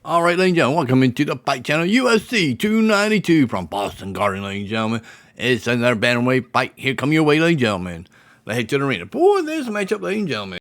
All right, ladies and gentlemen, welcome into the fight channel, UFC 292 from Boston Garden, ladies and gentlemen. It's another bantamweight fight. Here come your way, ladies and gentlemen. Let's head to the arena for this matchup, ladies and gentlemen.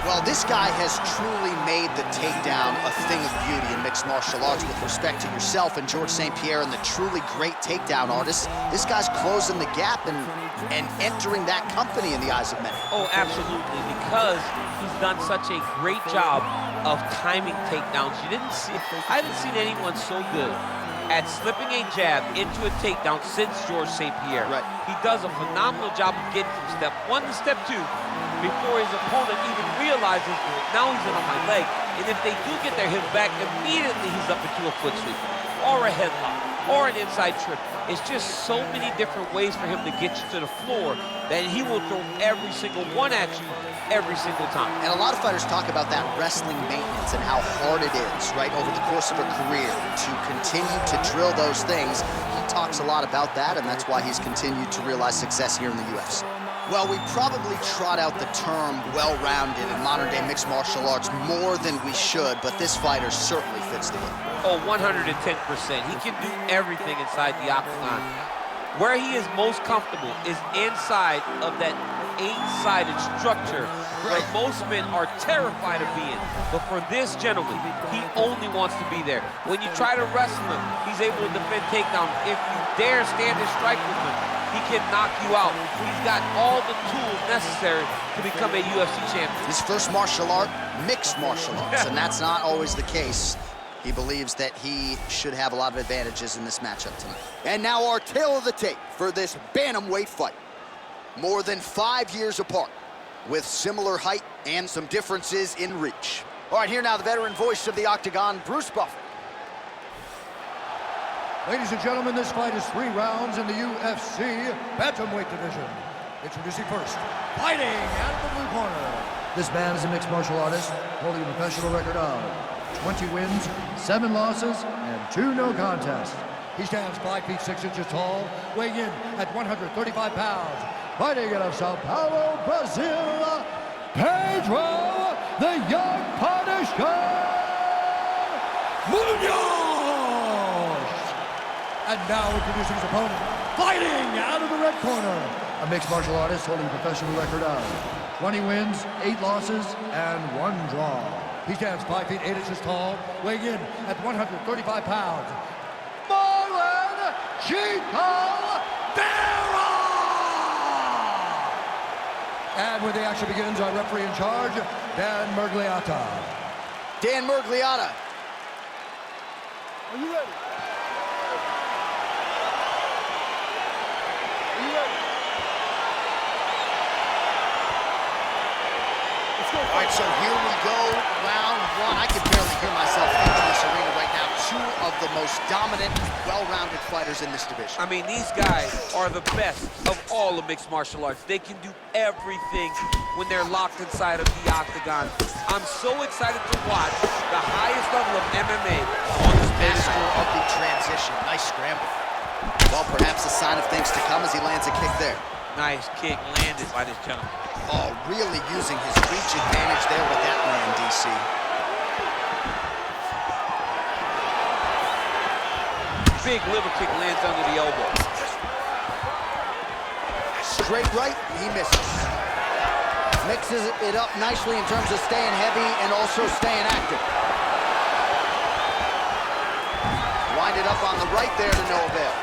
Well, this guy has truly made the takedown a thing of beauty in mixed martial arts. With respect to yourself and George St. Pierre and the truly great takedown artists, this guy's closing the gap and entering that company in the eyes of many. Oh, absolutely, because he's done such a great job of timing takedowns. I haven't seen anyone so good at slipping a jab into a takedown since George St. Pierre. Right. He does a phenomenal job of getting from step one to step two before his opponent even realizes, now he's in on my leg. And if they do get their hip back, immediately he's up into a foot sweep, or a headlock, or an inside trip. It's just so many different ways for him to get you to the floor that he will throw every single one at you every single time. And a lot of fighters talk about that wrestling maintenance and how hard it is, right, over the course of a career to continue to drill those things. He talks a lot about that, and that's why he's continued to realize success here in the UFC. Well, we probably trot out the term well-rounded in modern-day mixed martial arts more than we should, but this fighter certainly fits the bill. Oh, 110%. He can do everything inside the octagon. Where he is most comfortable is inside of that eight-sided structure where most men are terrified of being. But for this gentleman, he only wants to be there. When you try to wrestle him, he's able to defend takedowns. If you dare stand and strike with him, he can knock you out. He's got all the tools necessary to become a UFC champion. His first martial art, mixed martial arts, and that's not always the case. He believes that he should have a lot of advantages in this matchup tonight. And now our tale of the tape for this bantamweight fight. More than 5 years apart, with similar height and some differences in reach. All right, here now the veteran voice of the Octagon, Bruce Buffer. Ladies and gentlemen, this fight is 3 rounds in the UFC bantamweight division. Introducing first, fighting out of the blue corner. This man is a mixed martial artist, holding a professional record of 20 wins, 7 losses, and 2 no contests. He stands 5 feet 6 inches tall, weighing in at 135 pounds. Fighting out of Sao Paulo, Brazil, Pedro, the Young Punisher, Munhoz! And now introducing his opponent, fighting out of the red corner, a mixed martial artist holding a professional record of 20 wins, 8 losses, and 1 draw. He stands 5 feet 8 inches tall, weighing in at 135 pounds. Marlon Vera! And when the action begins, our referee in charge, Dan Mergliata. Dan Mergliata. Are you ready? Are you ready? Let's go. All right, so here we go, round 1. I can barely hear myself in this arena right now. 2 of the most dominant, well-rounded fighters in this division. I mean, these guys are the best of all of mixed martial arts. They can do everything when they're locked inside of the octagon. I'm so excited to watch the highest level of MMA on this Master of the transition. Nice scramble. Well, perhaps a sign of things to come as he lands a kick there. Nice kick landed by this gentleman. Oh, really using his reach advantage there with that land, DC. Big liver kick lands under the elbow. Straight right, he misses. Mixes it up nicely in terms of staying heavy and also staying active. Winded up on the right there to no avail.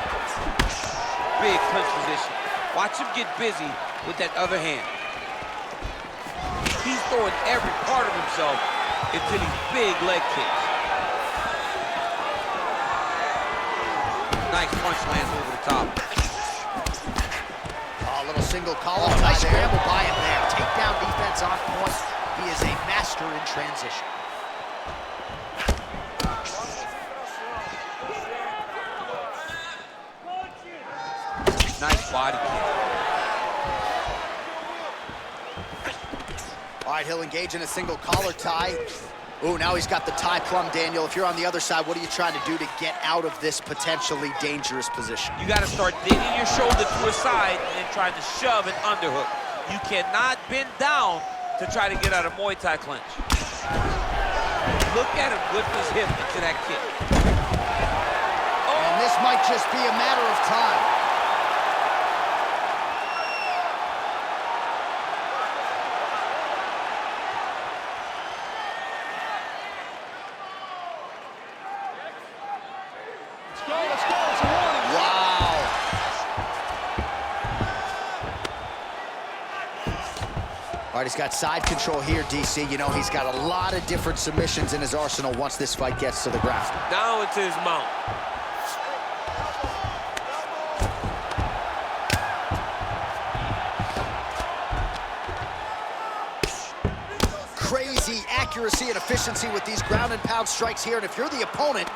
Big clinch position. Watch him get busy with that other hand. He's throwing every part of himself into these big leg kicks. Nice punch lands over the top. Oh, a little single collar. Nice scramble by him there. Takedown defense on point. He is a master in transition. Nice body kick. All right, he'll engage in a single collar tie. Oh, now he's got the tie plum, Daniel. If you're on the other side, what are you trying to do to get out of this potentially dangerous position? You got to start digging your shoulder to a side and then trying to shove an underhook. You cannot bend down to try to get out of Muay Thai clinch. Look at him whip his hip into that kick. And this might just be a matter of time. All right, he's got side control here, DC. You know, he's got a lot of different submissions in his arsenal once this fight gets to the ground. Now into his mount. Crazy accuracy and efficiency with these ground and pound strikes here. And if you're the opponent,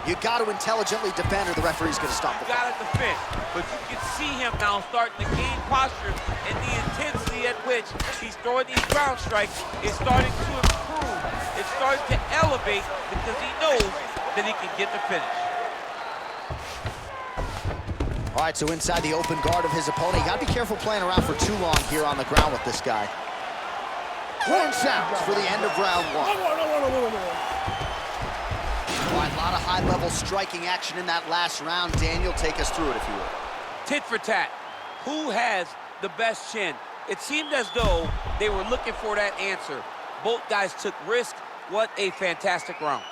you got to intelligently defend or the referee's going to stop the fight. Got to defend, but you can see him now starting to gain posture, and the intensity at which he's throwing these ground strikes is starting to improve. It's starting to elevate because he knows that he can get the finish. All right, so inside the open guard of his opponent, you got to be careful playing around for too long here on the ground with this guy. Horn sounds for the end of round one. All right, a lot of high-level striking action in that last round. Daniel, take us through it, if you will. Tit for tat. Who has the best chin? It seemed as though they were looking for that answer. Both guys took risk. What a fantastic round.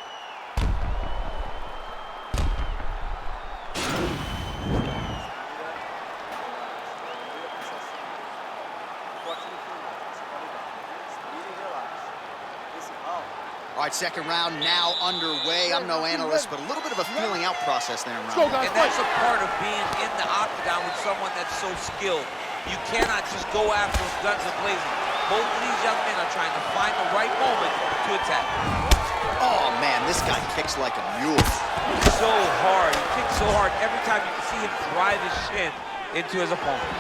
All right, second round now underway. I'm no analyst, but a little bit of a feeling out process there in round one. And that's a part of being in the octagon with someone that's so skilled. You cannot just go after those guns blazing. Both of these young men are trying to find the right moment to attack. Oh, man, this guy kicks like a mule. So hard. He kicks so hard. Every time you can see him drive his shin into his opponent.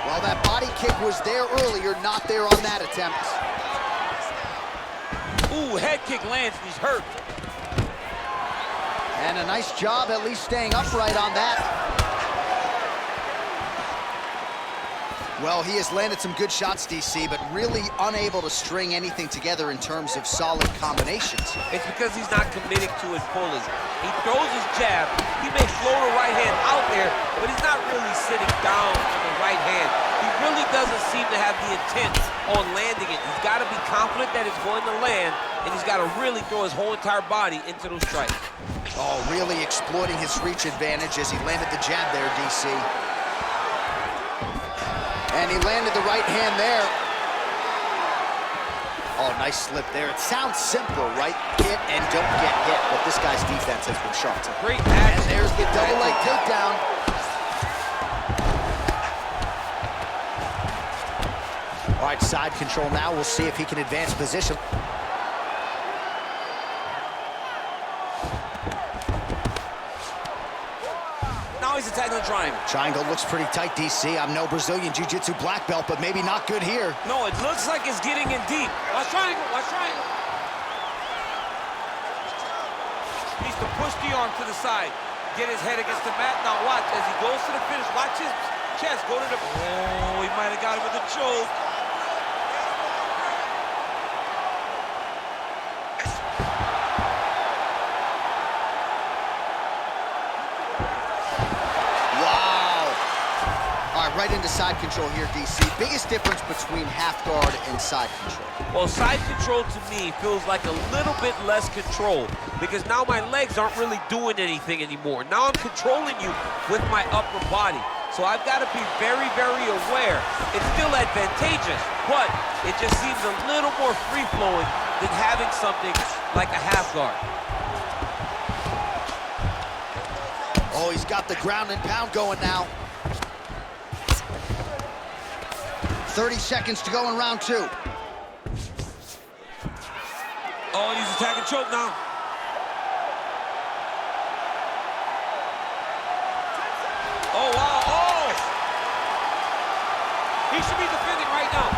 Well, that body kick was there earlier, not there on that attempt. Ooh, head kick lands and he's hurt. And a nice job at least staying upright on that. Well, he has landed some good shots, DC, but really unable to string anything together in terms of solid combinations. It's because he's not committing to it fully. He throws his jab. He may float a right hand out there, but he's not really sitting down on the right hand. He really doesn't seem to have the intent on landing it. He's got to be confident that it's going to land, and he's got to really throw his whole entire body into those strikes. Oh, really exploiting his reach advantage as he landed the jab there, DC. And he landed the right hand there. Oh, nice slip there. It sounds simple, right? Hit and don't get hit, but this guy's defense has been sharp. Great action. And there's the double leg takedown. All right, side control now. We'll see if he can advance position. He's attacking the triangle. Triangle looks pretty tight, DC. I'm no Brazilian Jiu-Jitsu black belt, but maybe not good here. No, it looks like it's getting in deep. Watch triangle, watch triangle. Needs to push the arm to the side. Get his head against the mat. Now watch, as he goes to the finish, watch his chest go to the... Oh, he might have got him with a choke. Right into side control here, DC. Biggest difference between half guard and side control. Well, side control to me feels like a little bit less control because now my legs aren't really doing anything anymore. Now I'm controlling you with my upper body. So I've got to be very, very aware. It's still advantageous, but it just seems a little more free-flowing than having something like a half guard. Oh, he's got the ground and pound going now. 30 seconds to go in round two. Oh, he's attacking choke now. Oh, wow, oh! He should be defending right now.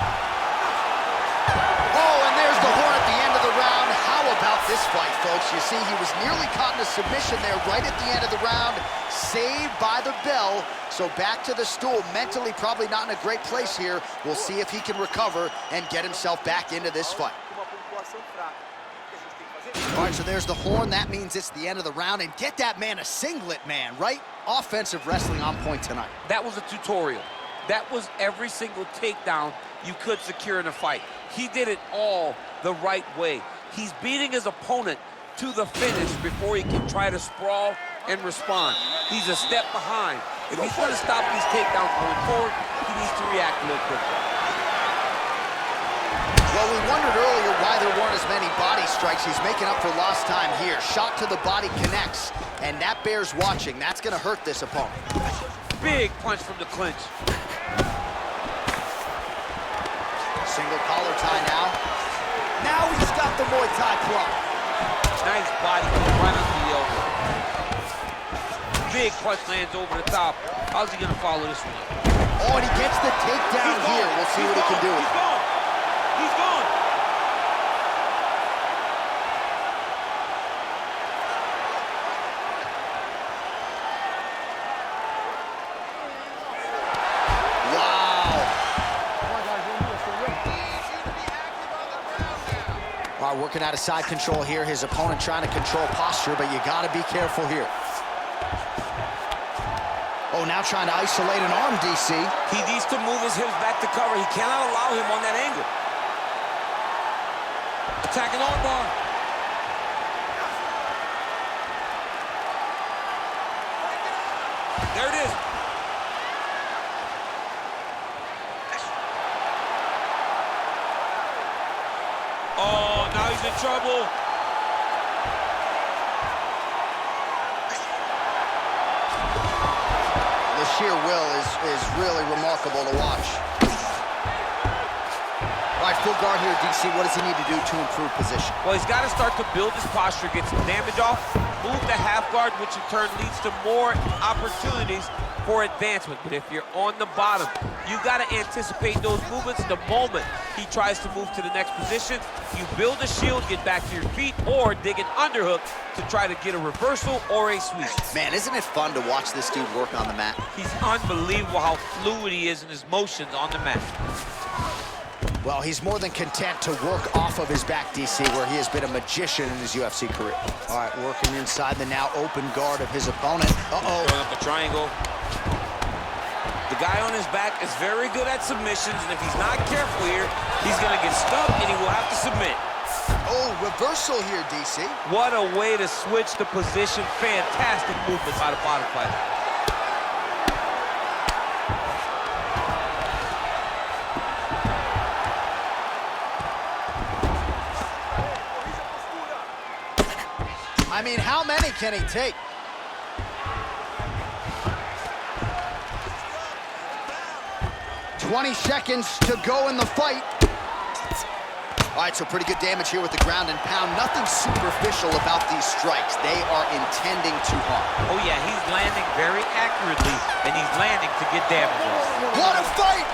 Oh, and there's the horn at the end of the round. How about this fight, folks? You see, he was nearly caught in a submission there right at the end of the round. Saved by the bell. So back to the stool. Mentally probably not in a great place here. We'll see if he can recover and get himself back into this fight. All right, so there's the horn. That means it's the end of the round. And get that man a singlet, man, right? Offensive wrestling on point tonight. That was a tutorial. That was every single takedown you could secure in a fight. He did it all the right way. He's beating his opponent to the finish before he can try to sprawl and respond. He's a step behind. If he's going to stop these takedowns going forward, he needs to react a little quicker. Well, we wondered earlier why there weren't as many body strikes. He's making up for lost time here. Shot to the body connects, and that bears watching. That's going to hurt this opponent. Big punch from the clinch. Single collar tie now. Now he's got the Muay Thai club. Nice body kick right under the elbow. Big punch lands over the top. How's he going to follow this one up? Oh, and he gets the takedown here. We'll see what he can do. He's gone. He's gone. All right, working out of side control here. His opponent trying to control posture, but you got to be careful here. Oh, now trying to isolate an arm, DC. He needs to move his hips back to cover. He cannot allow him on that angle. Attacking arm bar. There it is. Oh, now he's in trouble. The sheer will is really remarkable to watch. All right, full guard here, DC. What does he need to do to improve position? Well, he's got to start to build his posture, get some damage off, move the half guard, which in turn leads to more opportunities for advancement. But if you're on the bottom, you got to anticipate those movements the moment he tries to move to the next position. You build a shield, get back to your feet, or dig an underhook to try to get a reversal or a sweep. Man, isn't it fun to watch this dude work on the mat? He's unbelievable how fluid he is in his motions on the mat. Well, he's more than content to work off of his back, DC, where he has been a magician in his UFC career. All right, working inside the now open guard of his opponent. Uh-oh. Throwing up the triangle. The guy on his back is very good at submissions, and if he's not careful here, he's going to get stuck, and he will have to submit. Oh, reversal here, DC. What a way to switch the position. Fantastic movement by the bottom fighter. I mean, how many can he take? "20 seconds to go in the fight." All right, so pretty good damage here with the ground and pound. Nothing superficial about these strikes. They are intending to harm. Oh, yeah, he's landing very accurately, and he's landing to get damage off. What a fight!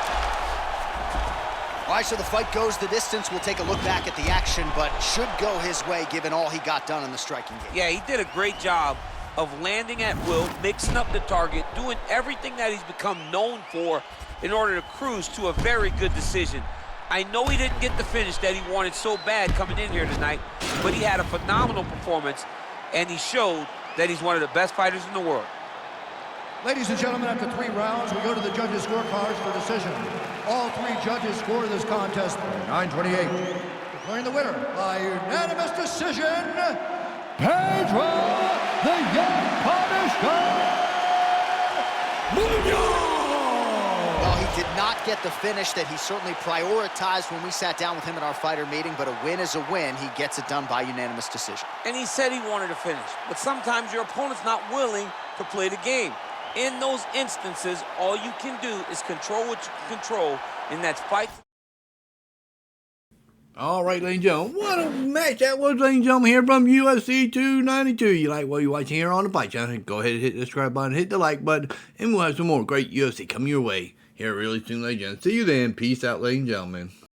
All right, so the fight goes the distance. We'll take a look back at the action, but should go his way given all he got done in the striking game. Yeah, he did a great job of landing at will, mixing up the target, doing everything that he's become known for in order to cruise to a very good decision. I know he didn't get the finish that he wanted so bad coming in here tonight, but he had a phenomenal performance, and he showed that he's one of the best fighters in the world. Ladies and gentlemen, after 3 rounds, we go to the judges' scorecards for decision. All 3 judges scored this contest 9-28. Declaring the winner by unanimous decision, Pedro, the Young Punisher Munhoz! Well, he did not get the finish that he certainly prioritized when we sat down with him at our fighter meeting, but a win is a win. He gets it done by unanimous decision. And he said he wanted to finish, but sometimes your opponent's not willing to play the game. In those instances, all you can do is control what you can control, and that's fight. All right, ladies and gentlemen, what a match that was, ladies and gentlemen, here from UFC 292. You like what you're watching here on the Fight Channel, go ahead and hit the subscribe button, hit the like button, and we'll have some more great UFC coming your way here really soon, ladies and gentlemen. See you then. Peace out, ladies and gentlemen.